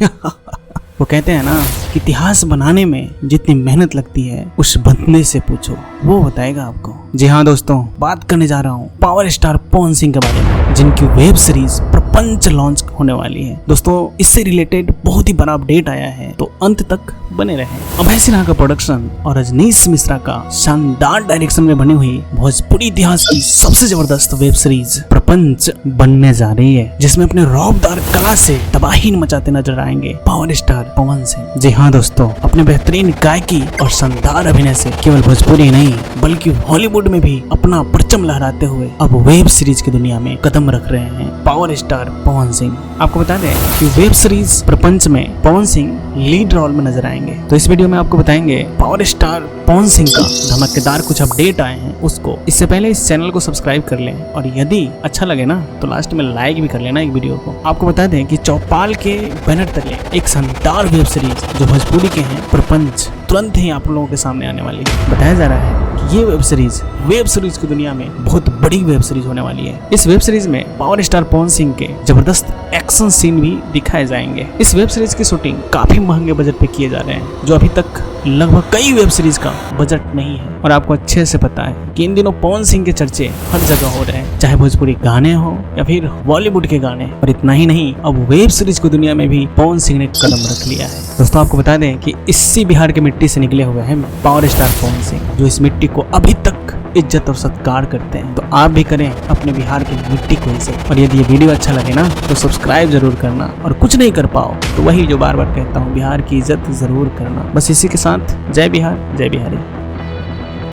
वो कहते हैं ना कि इतिहास बनाने में जितनी मेहनत लगती है उस बंदे से पूछो, वो बताएगा आपको। जी हाँ दोस्तों, बात करने जा रहा हूँ पावर स्टार पवन सिंह के बारे में, जिनकी वेब सीरीज प्रपंच लॉन्च होने वाली है। दोस्तों इससे रिलेटेड बहुत ही बड़ा अपडेट आया है, तो अंत तक बने रहें। अभय सिन्हा का प्रोडक्शन और रजनीश मिश्रा का शानदार डायरेक्शन में बनी हुई भोजपुरी इतिहास की सबसे जबरदस्त वेब सीरीज प्रपंच बनने जा रही है, जिसमें अपने रौबदार कला से तबाही मचाते नजर आएंगे पावर स्टार पवन सिंह। जी हाँ दोस्तों, अपने बेहतरीन गायकी और शानदार अभिनय से केवल भोजपुरी नहीं बल्कि हॉलीवुड में भी अपना परचम लहराते हुए अब वेब सीरीज की दुनिया में कदम रख रहे हैं पावर स्टार पवन सिंह। आपको बता दें कि वेब सीरीज प्रपंच में पवन सिंह लीड रोल में नजर आएंगे। तो इस वीडियो में आपको बताएंगे पावर स्टार पवन सिंह का धमाकेदार कुछ अपडेट आए हैं उसको। इससे पहले इस चैनल को सब्सक्राइब कर लें और यदि अच्छा लगे ना तो लास्ट में लाइक भी कर लेना एक वीडियो को। आपको बता दें कि चौपाल के बैनर तले एक शानदार वेब सीरीज जो भोजपुरी के हैं प्रपंच तुरंत ही आप लोगों के सामने आने वाली है। बताया जा रहा है कि ये वेब सीरीज की दुनिया में बहुत बड़ी वेब सीरीज होने वाली है। इस वेब सीरीज में पावर स्टार पवन सिंह के जबरदस्त एक्शन सीन भी दिखाए जाएंगे। इस वेब सीरीज की शूटिंग काफी महंगे बजट पे किए जा रहे हैं, जो अभी तक लगभग कई वेब सीरीज का बजट नहीं है। और आपको अच्छे से पता है कि इन दिनों पवन सिंह के चर्चे हर जगह हो रहे हैं, चाहे भोजपुरी गाने हो या फिर बॉलीवुड के गाने। और इतना ही नहीं, अब वेब सीरीज की दुनिया में भी पवन सिंह ने कदम रख लिया है। दोस्तों आपको बता दें कि इसी बिहार की मिट्टी से निकले हुए हैं पावर स्टार पवन सिंह, जो इस मिट्टी को अभी तक इज्जत और सत्कार करते हैं। तो आप भी करें अपने बिहार की मिट्टी को इज्जत। और यदि ये वीडियो अच्छा लगे ना तो सब्सक्राइब जरूर करना, और कुछ नहीं कर पाओ तो वही जो बार बार कहता हूँ, बिहार की इज्जत जरूर करना। बस इसी के साथ जय बिहार, जय बिहारी।